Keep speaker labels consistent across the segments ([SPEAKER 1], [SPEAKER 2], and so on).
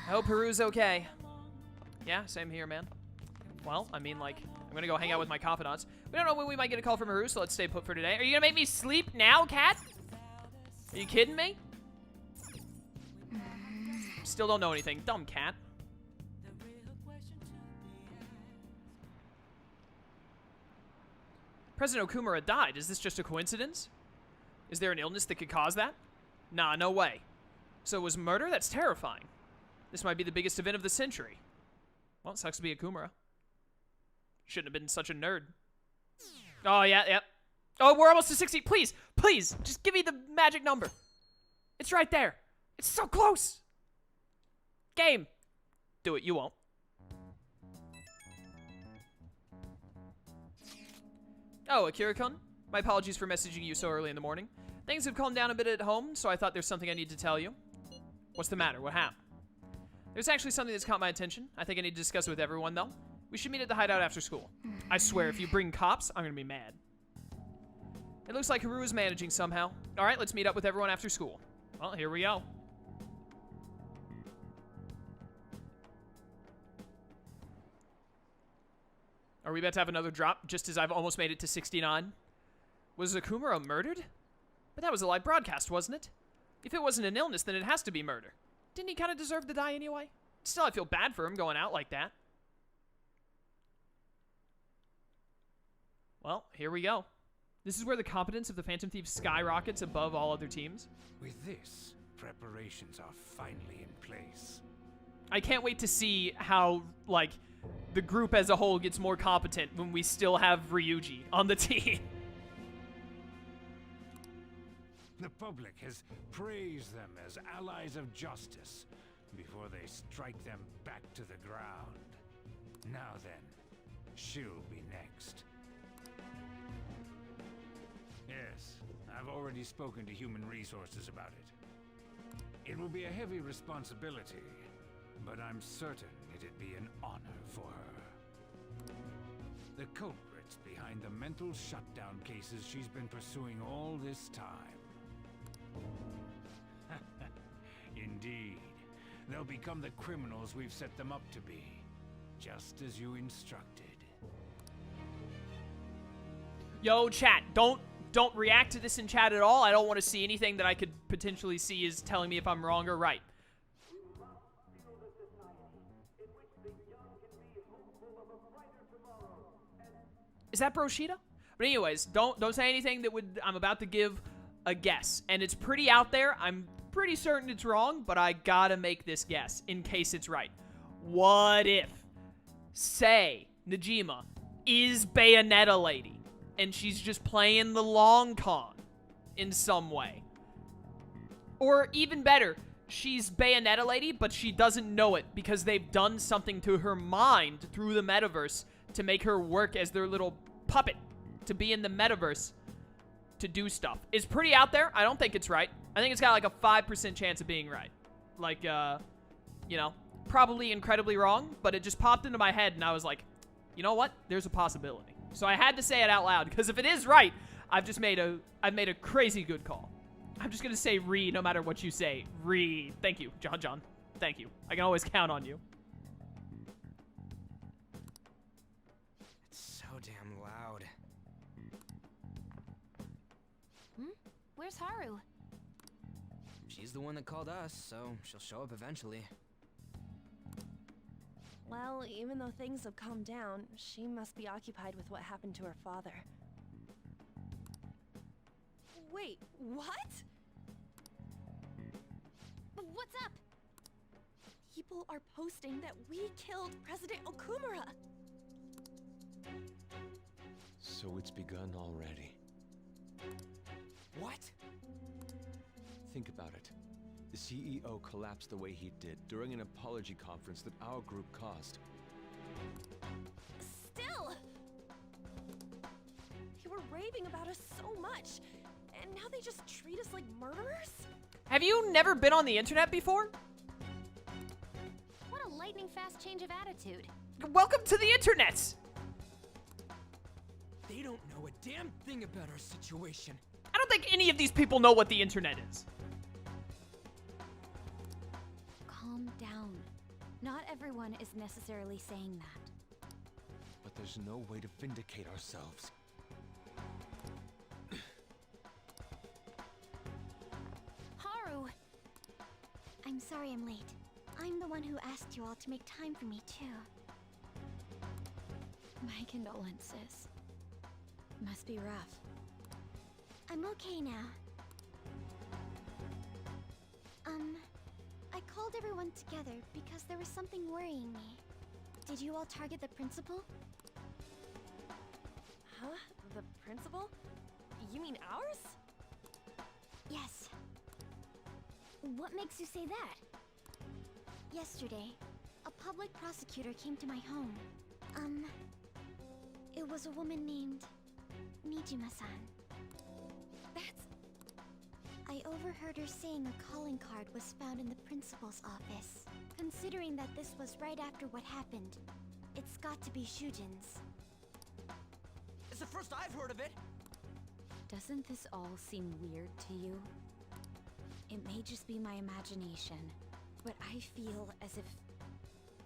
[SPEAKER 1] I hope Haru's okay. Yeah, same here, man. Well, I mean, like, I'm gonna go hang out with my confidants. We don't know when we might get a call from Haru, so let's stay put for today. Are you gonna make me sleep now, cat? Are you kidding me? Still don't know anything. Dumb cat. President Okumura died. Is this just a coincidence? Is there an illness that could cause that? Nah, no way. So it was murder? That's terrifying. This might be the biggest event of the century. Well, it sucks to be Okumura. Shouldn't have been such a nerd. Oh, yeah, yep. Oh, we're almost to 60. Please, please, just give me the magic number. It's right there. It's so close. Game. Do it, you won't. Oh, Akira-kun? My apologies for messaging you so early in the morning. Things have calmed down a bit at home, so I thought there's something I need to tell you. What's the matter? What happened? There's actually something that's caught my attention. I think I need to discuss it with everyone, though. We should meet at the hideout after school. I swear, if you bring cops, I'm gonna be mad. It looks like Haru is managing somehow. Alright, let's meet up with everyone after school. Well, here we go. Are we about to have another drop, just as I've almost made it to 69? Was Okumura murdered? But that was a live broadcast, wasn't it? If it wasn't an illness, then it has to be murder. Didn't he kind of deserve to die anyway? Still, I feel bad for him going out like that. Well, here we go. This is where the competence of the Phantom Thieves skyrockets above all other teams.
[SPEAKER 2] With this, preparations are finally in place.
[SPEAKER 1] I can't wait to see how, like, the group as a whole gets more competent when we still have Ryuji on the team.
[SPEAKER 2] The public has praised them as allies of justice before they strike them back to the ground. Now then, she'll be next. Yes, I've already spoken to Human Resources about it. It will be a heavy responsibility, but I'm certain it'd be an honor for her. The culprits behind the mental shutdown cases she's been pursuing all this time. Indeed, they'll become the criminals we've set them up to be, just as you instructed.
[SPEAKER 1] Yo, chat, don't react to this in chat at all. I don't want to see anything that I could potentially see as telling me if I'm wrong or right. Is that Broshida? But anyways, don't say anything that would... I'm about to give a guess. And it's pretty out there. I'm pretty certain it's wrong, but I gotta make this guess in case it's right. What if, say, Najima is Bayonetta Lady, and she's just playing the long con in some way? Or even better, she's Bayonetta Lady, but she doesn't know it because they've done something to her mind through the Metaverse to make her work as their little puppet to be in the Metaverse to do stuff. It's pretty out there. I don't think it's right. I think it's got like a 5% chance of being right. Like, you know, probably incredibly wrong, but it just popped into my head and I was like, you know what? There's a possibility. So I had to say it out loud because if it is right, I've made a crazy good call. I'm just going to say Re no matter what you say. Re. Thank you, John. Thank you. I can always count on you.
[SPEAKER 3] It's so damn loud.
[SPEAKER 4] Where's Haru?
[SPEAKER 3] She's the one that called us, so she'll show up eventually.
[SPEAKER 4] Well, even though things have calmed down, she must be occupied with what happened to her father. Wait, what? What's up? People are posting that we killed President Okumura.
[SPEAKER 5] So it's begun already.
[SPEAKER 3] What?
[SPEAKER 5] Think about it. The CEO collapsed the way he did during an apology conference that our group caused.
[SPEAKER 4] Still! They were raving about us so much, and now they just treat us like murderers?
[SPEAKER 1] Have you never been on the internet before?
[SPEAKER 4] What a lightning-fast change of attitude.
[SPEAKER 1] Welcome to the internet!
[SPEAKER 3] They don't know a damn thing about our situation.
[SPEAKER 1] I don't think any of these people know what the internet is.
[SPEAKER 6] Calm down. Not everyone is necessarily saying that.
[SPEAKER 5] But there's no way to vindicate ourselves.
[SPEAKER 6] Haru!
[SPEAKER 4] I'm sorry I'm late. I'm the one who asked you all to make time for me, too.
[SPEAKER 6] My condolences. Must be rough.
[SPEAKER 4] I'm okay now. I called everyone together because there was something worrying me. Did you all target the principal?
[SPEAKER 7] Huh? The principal? You mean ours?
[SPEAKER 4] Yes.
[SPEAKER 6] What makes you say that?
[SPEAKER 4] Yesterday, a public prosecutor came to my home. It was a woman named Nijima-san. I overheard her saying a calling card was found in the principal's office. Considering that this was right after what happened, it's got to be Shujin's.
[SPEAKER 3] It's the first I've heard of it.
[SPEAKER 6] Doesn't this all seem weird to you? It may just be my imagination, but I feel as if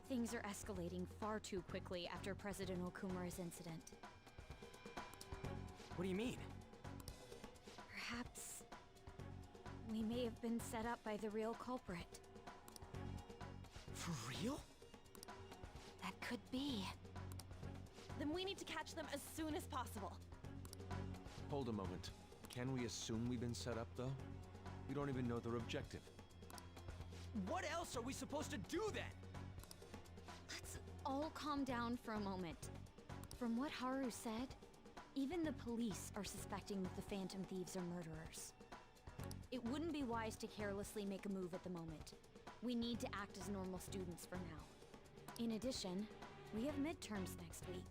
[SPEAKER 6] things are escalating far too quickly after President Okumura's incident.
[SPEAKER 3] What do you mean?
[SPEAKER 6] Perhaps we may have been set up by the real culprit.
[SPEAKER 3] For real?
[SPEAKER 6] That could be.
[SPEAKER 7] Then we need to catch them as soon as possible.
[SPEAKER 5] Hold a moment. Can we assume we've been set up, though? We don't even know their objective.
[SPEAKER 3] What else are we supposed to do then?
[SPEAKER 6] Let's all calm down for a moment. From what Haru said, even the police are suspecting that the Phantom Thieves are murderers. It wouldn't be wise to carelessly make a move at the moment. We need to act as normal students for now. In addition, we have midterms next week.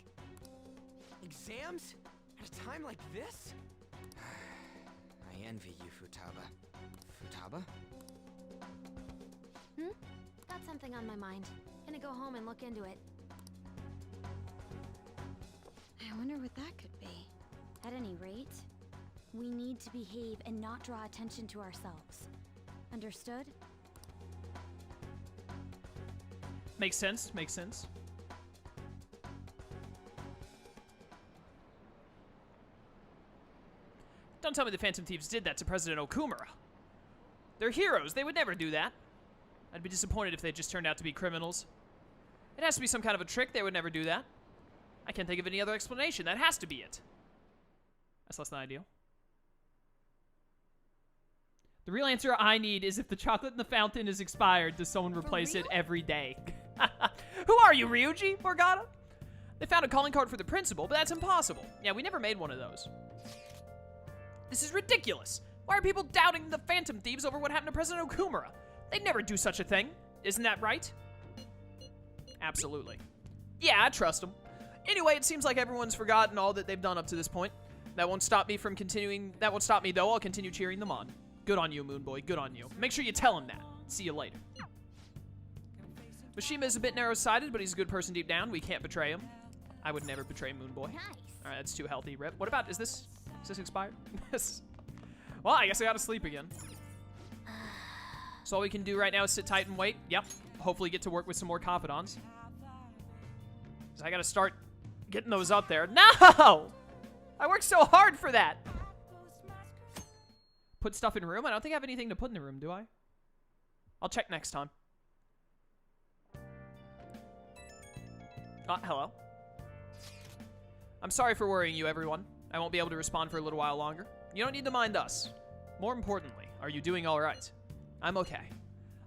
[SPEAKER 3] Exams? At a time like this? I envy you, Futaba. Futaba?
[SPEAKER 6] Got something on my mind. Gonna go home and look into it. I wonder what that could be. At any rate, we need to behave and not draw attention to ourselves. Understood?
[SPEAKER 1] Makes sense, makes sense. Don't tell me the Phantom Thieves did that to President Okumura. They're heroes, they would never do that. I'd be disappointed if they just turned out to be criminals. It has to be some kind of a trick, they would never do that. I can't think of any other explanation, that has to be it. That's less than ideal. The real answer I need is if the chocolate in the fountain is expired, does someone replace it every day? Who are you, Ryuji? Morgana? They found a calling card for the principal, but that's impossible. Yeah, we never made one of those. This is ridiculous. Why are people doubting the Phantom Thieves over what happened to President Okumura? They'd never do such a thing. Isn't that right? Absolutely. Yeah, I trust them. Anyway, it seems like everyone's forgotten all that they've done up to this point. That won't stop me from continuing. That won't stop me, though. I'll continue cheering them on. Good on you, Moon Boy. Good on you. Make sure you tell him that. See you later. Mishima is a bit narrow-sighted, but he's a good person deep down. We can't betray him. I would never betray Moon Boy.
[SPEAKER 6] Nice.
[SPEAKER 1] All right, that's too healthy. Rip. What about, is this expired? Well, I guess I gotta sleep again. So all we can do right now is sit tight and wait. Yep. Hopefully get to work with some more confidants. So I gotta start getting those up there. No! I worked so hard for that. Put stuff in room? I don't think I have anything to put in the room, do I? I'll check next time. Hello. I'm sorry for worrying you, everyone. I won't be able to respond for a little while longer. You don't need to mind us. More importantly, are you doing all right? I'm okay.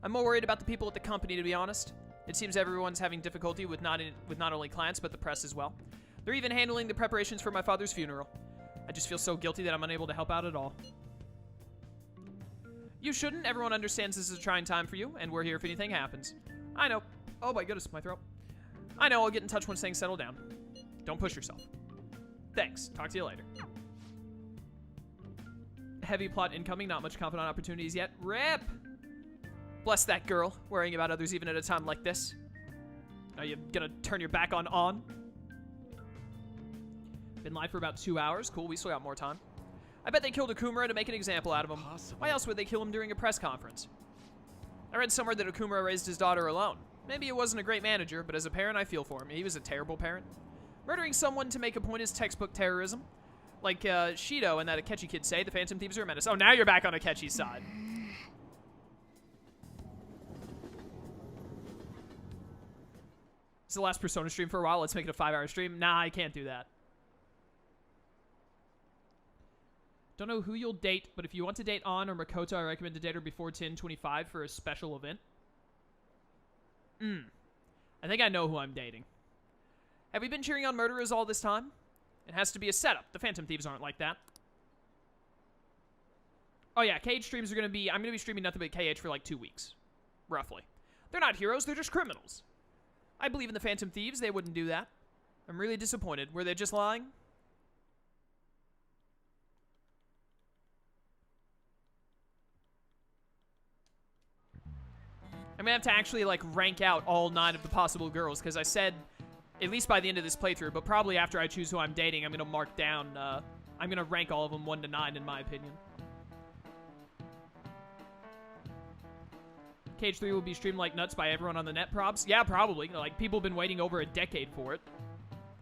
[SPEAKER 1] I'm more worried about the people at the company, to be honest. It seems everyone's having difficulty with not only clients, but the press as well. They're even handling the preparations for my father's funeral. I just feel so guilty that I'm unable to help out at all. You shouldn't. Everyone understands this is a trying time for you, and we're here if anything happens. I know. Oh my goodness, my throat. I know, I'll get in touch once things settle down. Don't push yourself. Thanks. Talk to you later. Heavy plot incoming, not much confidant opportunities yet. RIP! Bless that girl, worrying about others even at a time like this. Are you gonna turn your back on? Been live for about 2 hours. Cool, we still got more time. I bet they killed Okumura to make an example out of him.
[SPEAKER 5] Possible.
[SPEAKER 1] Why else would they kill him during a press conference? I read somewhere that Okumura raised his daughter alone. Maybe he wasn't a great manager, but as a parent, I feel for him. He was a terrible parent. Murdering someone to make a point is textbook terrorism. Like Shido and that Akechi kid say, the Phantom Thieves are a menace. Oh, now you're back on Akechi's side. It's the last Persona stream for a while. Let's make it a 5-hour stream. Nah, I can't do that. Don't know who you'll date, but if you want to date An or Makoto, I recommend to date her before 10:25 for a special event. I think I know who I'm dating. Have we been cheering on murderers all this time? It has to be a setup. The Phantom Thieves aren't like that. Oh yeah, KH streams are going to be... I'm going to be streaming nothing but KH for like 2 weeks. Roughly. They're not heroes, they're just criminals. I believe in the Phantom Thieves. They wouldn't do that. I'm really disappointed. Were they just lying? I'm gonna have to actually, like, rank out all 9 of the possible girls, because I said, at least by the end of this playthrough, but probably after I choose who I'm dating, I'm gonna mark down, I'm gonna rank all of them 1 to 9, in my opinion. KH3 will be streamed like nuts by everyone on the net, probs? Yeah, probably. Like, people have been waiting over a decade for it.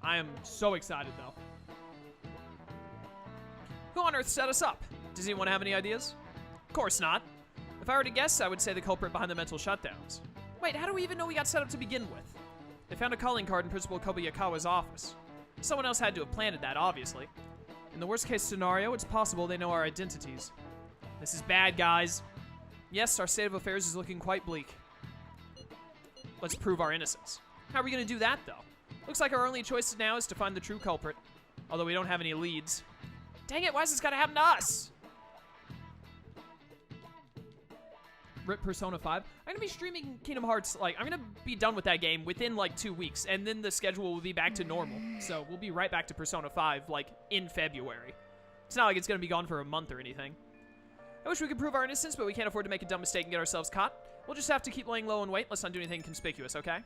[SPEAKER 1] I am so excited, though. Who on earth set us up? Does anyone have any ideas? Of course not. If I were to guess, I would say the culprit behind the mental shutdowns. Wait, how do we even know we got set up to begin with? They found a calling card in Principal Kobayakawa's office. Someone else had to have planted that, obviously. In the worst case scenario, it's possible they know our identities. This is bad, guys. Yes, our state of affairs is looking quite bleak. Let's prove our innocence. How are we going to do that, though? Looks like our only choice now is to find the true culprit. Although we don't have any leads. Dang it, why is this gotta happen to us? Rip Persona 5. I'm gonna be streaming Kingdom Hearts, like, I'm gonna be done with that game within, like, 2 weeks, and then the schedule will be back to normal. So we'll be right back to Persona 5, like, in February. It's not like it's gonna be gone for a month or anything. I wish we could prove our innocence, but we can't afford to make a dumb mistake and get ourselves caught. We'll just have to keep laying low and wait. Let's not do anything conspicuous, okay?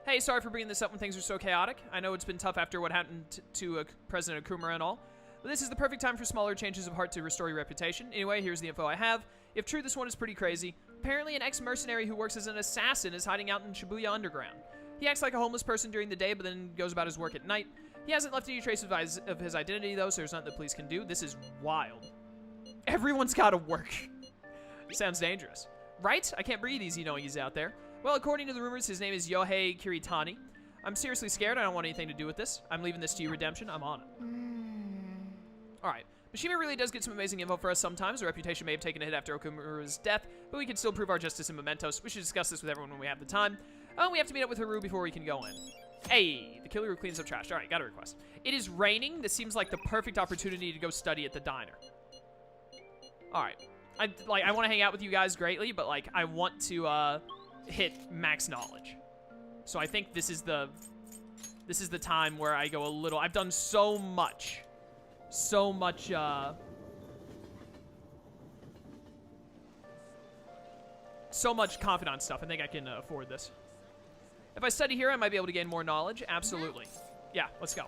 [SPEAKER 1] Hey, sorry for bringing this up when things are so chaotic. I know it's been tough after what happened to President Okumura and all. But this is the perfect time for smaller changes of heart to restore your reputation. Anyway, here's the info I have. If true, this one is pretty crazy. Apparently, an ex-mercenary who works as an assassin is hiding out in Shibuya Underground. He acts like a homeless person during the day, but then goes about his work at night. He hasn't left any trace of his identity, though, so there's nothing the police can do. This is wild. Everyone's gotta work. Sounds dangerous. Right? I can't breathe easy knowing he's out there. Well, according to the rumors, his name is Yohei Kiritani. I'm seriously scared. I don't want anything to do with this. I'm leaving this to you, Redemption. I'm on it. Alright. Mishima really does get some amazing info for us sometimes. Our reputation may have taken a hit after Okumura's death, but we can still prove our justice in Mementos. We should discuss this with everyone when we have the time. Oh, we have to meet up with Haru before we can go in. Hey, the killer who cleans up trash. Alright, got a request. It is raining. This seems like the perfect opportunity to go study at the diner. Alright. I want to hang out with you guys greatly, but, like, I want to, hit max knowledge. So I think this is the time where I go a little... I've done so much confidant stuff. I think I can afford this. If I study here, I might be able to gain more knowledge. Absolutely. Yeah, let's go.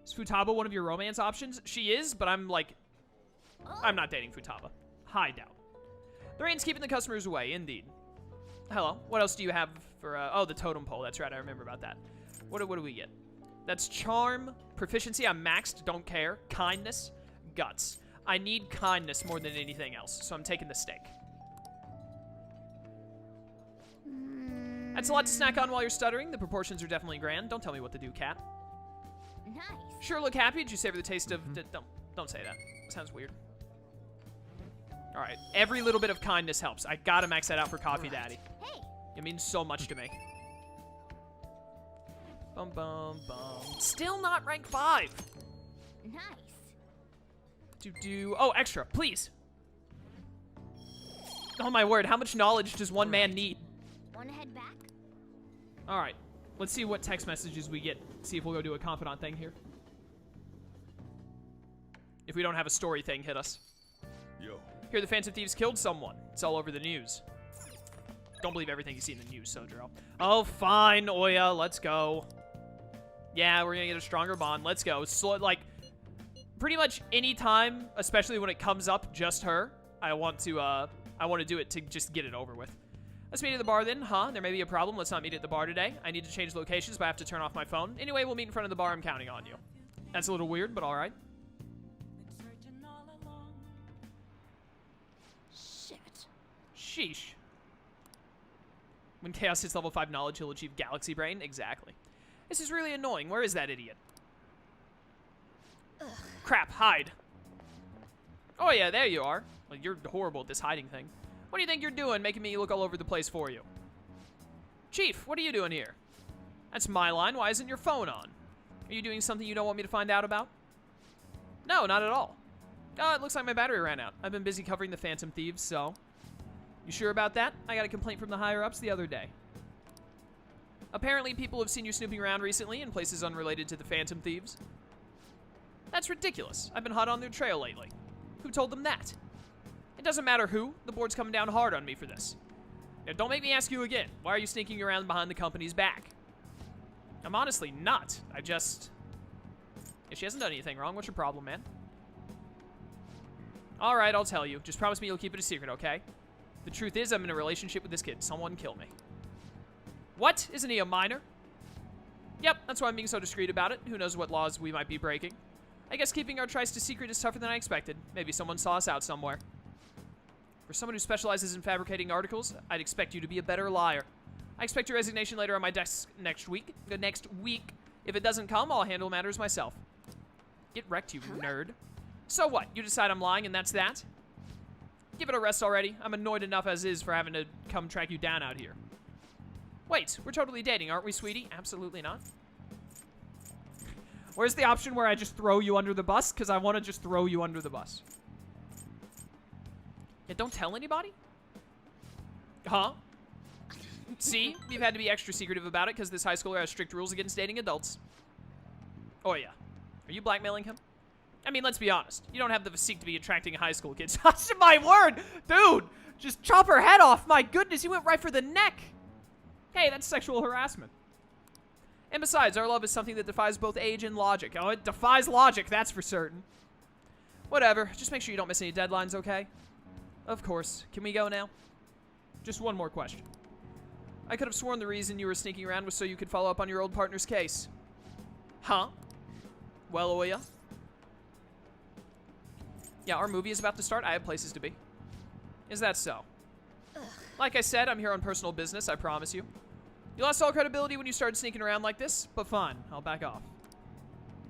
[SPEAKER 1] Is Futaba one of your romance options? She is, but I'm like... I'm not dating Futaba. High doubt. The rain's keeping the customers away, indeed. Hello. What else do you have for... oh, the totem pole. That's right. I remember about that. What do we get? That's charm, proficiency. I'm maxed. Don't care. Kindness, guts. I need kindness more than anything else, so I'm taking the steak. That's a lot to snack on while you're stuttering. The proportions are definitely grand. Don't tell me what to do, cat.
[SPEAKER 4] Nice.
[SPEAKER 1] Sure look happy. Did you savor the taste of... Don't say that. Sounds weird. Alright. Every little bit of kindness helps. I gotta max that out for Coffee Daddy.
[SPEAKER 4] Hey.
[SPEAKER 1] It means so much to me. Bum, bum, bum. Still not rank 5.
[SPEAKER 4] Nice.
[SPEAKER 1] Oh, extra, please. Oh my word, how much knowledge does one man need?
[SPEAKER 4] Wanna head back?
[SPEAKER 1] Alright, let's see what text messages we get. See if we'll go do a confidant thing here. If we don't have a story thing hit us.
[SPEAKER 5] Yo.
[SPEAKER 1] Here, the Phantom Thieves killed someone. It's all over the news. Don't believe everything you see in the news, Sojiro. Oh, fine, Oya, let's go. Yeah, we're gonna get a stronger bond. Let's go. So, like, pretty much any time, especially when it comes up just her, I want to do it to just get it over with. Let's meet at the bar then, huh? There may be a problem. Let's not meet at the bar today. I need to change locations, but I have to turn off my phone. Anyway, we'll meet in front of the bar. I'm counting on you. That's a little weird, but all right.
[SPEAKER 6] Shit.
[SPEAKER 1] Sheesh. When Chaos hits level 5 knowledge, he'll achieve Galaxy Brain. Exactly. This is really annoying. Where is that idiot?
[SPEAKER 4] Ugh.
[SPEAKER 1] Crap, hide. Oh yeah, there you are. Well, you're horrible at this hiding thing. What do you think you're doing, making me look all over the place for you? Chief, what are you doing here? That's my line. Why isn't your phone on? Are you doing something you don't want me to find out about? No, not at all. Oh, it looks like my battery ran out. I've been busy covering the Phantom Thieves, so... You sure about that? I got a complaint from the higher-ups the other day. Apparently, people have seen you snooping around recently in places unrelated to the Phantom Thieves. That's ridiculous. I've been hot on their trail lately. Who told them that? It doesn't matter who. The board's coming down hard on me for this. Now, don't make me ask you again. Why are you sneaking around behind the company's back? I'm honestly not. If she hasn't done anything wrong, what's your problem, man? All right, I'll tell you. Just promise me you'll keep it a secret, okay? The truth is, I'm in a relationship with this kid. Someone kill me. What? Isn't he a minor? Yep, that's why I'm being so discreet about it. Who knows what laws we might be breaking. I guess keeping our tryst a secret is tougher than I expected. Maybe someone saw us out somewhere. For someone who specializes in fabricating articles, I'd expect you to be a better liar. I expect your resignation later on my desk next week. If it doesn't come, I'll handle matters myself. Get wrecked, you nerd. So what? You decide I'm lying and that's that? Give it a rest already. I'm annoyed enough as is for having to come track you down out here. Wait, we're totally dating, aren't we, sweetie? Absolutely not. Where's the option where I just throw you under the bus? Because I want to just throw you under the bus. Yeah, don't tell anybody? Huh? See? We've had to be extra secretive about it because this high schooler has strict rules against dating adults. Oh, yeah. Are you blackmailing him? I mean, let's be honest. You don't have the physique to be attracting high school kids. That's my word! Dude! Just chop her head off! My goodness, you went right for the neck! Hey, that's sexual harassment. And besides, our love is something that defies both age and logic. Oh, it defies logic, that's for certain. Whatever. Just make sure you don't miss any deadlines, okay? Of course. Can we go now? Just one more question. I could have sworn the reason you were sneaking around was so you could follow up on your old partner's case. Huh? Well, Oya? Yeah, our movie is about to start. I have places to be. Is that so?
[SPEAKER 4] Ugh.
[SPEAKER 1] Like I said, I'm here on personal business, I promise you. You lost all credibility when you started sneaking around like this, but fine. I'll back off.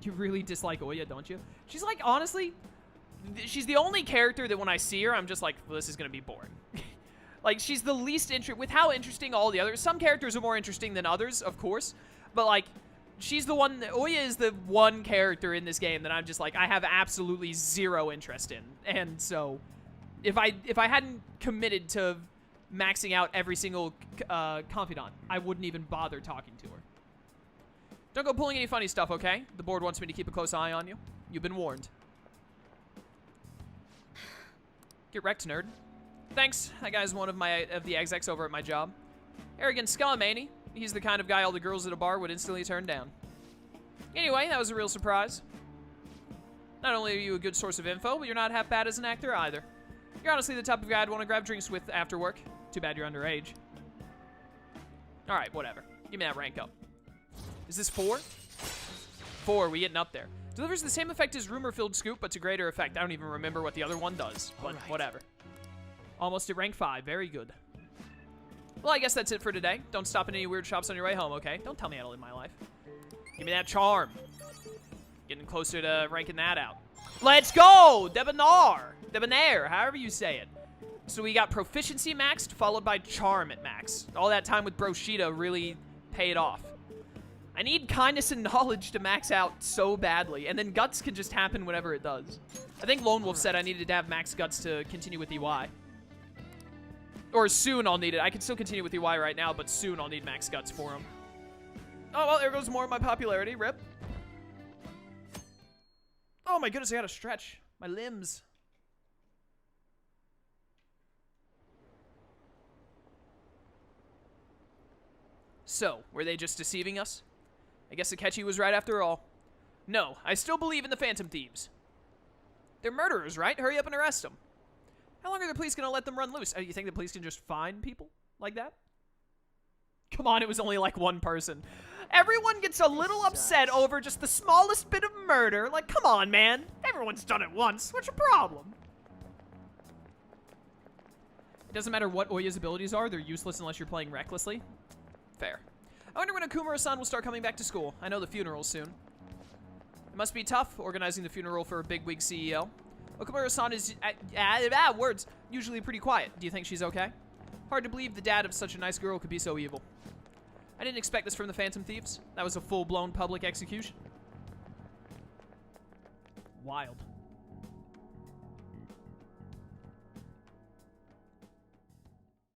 [SPEAKER 1] You really dislike Oya, don't you? She's like, honestly, she's the only character that when I see her, I'm just like, well, this is going to be boring. Like, she's the least interesting, with how interesting all the others, some characters are more interesting than others, of course, but like, she's the one, Oya is the one character in this game that I'm just like, I have absolutely zero interest in. And so, if I hadn't committed to maxing out every single confidant, I wouldn't even bother talking to her. Don't go pulling any funny stuff, okay? The board wants me to keep a close eye on you. You've been warned. Get wrecked, nerd. Thanks. That guy's one of the execs over at my job. Arrogant scum, ain't he? He's the kind of guy all the girls at a bar would instantly turn down. Anyway, that was a real surprise. Not only are you a good source of info, but you're not half bad as an actor either. You're honestly the type of guy I'd want to grab drinks with after work. Too bad you're underage. Alright, whatever. Give me that rank up. Is this 4? 4, we getting up there. Delivers the same effect as rumor-filled scoop, but to greater effect. I don't even remember what the other one does, but whatever. Almost at rank 5. Very good. Well, I guess that's it for today. Don't stop in any weird shops on your way home, okay? Don't tell me how to live my life. Give me that charm. Getting closer to ranking that out. Let's go! Debonair, however you say it. So we got proficiency maxed, followed by charm at max. All that time with Broshita really paid off. I need kindness and knowledge to max out so badly, and then guts can just happen whenever it does. I think Lone Wolf said I needed to have max guts to continue with EY. Or soon I'll need it. I can still continue with EY right now, but soon I'll need max guts for him. Oh, well, there goes more of my popularity. Rip. Oh my goodness, I gotta stretch my limbs. So, were they just deceiving us? I guess Akechi was right after all. No, I still believe in the Phantom Thieves. They're murderers, right? Hurry up and arrest them. How long are the police going to let them run loose? You think the police can just find people like that? Come on, it was only like one person. Everyone gets a little upset over just the smallest bit of murder. Like, come on, man. Everyone's done it once. What's your problem? It doesn't matter what Oya's abilities are. They're useless unless you're playing recklessly. Fair. I wonder when Akumura-san will start coming back to school. I know the funeral's soon. It must be tough organizing the funeral for a bigwig CEO. Okumura-san is, words, usually pretty quiet. Do you think she's okay? Hard to believe the dad of such a nice girl could be so evil. I didn't expect this from the Phantom Thieves. That was a full-blown public execution. Wild.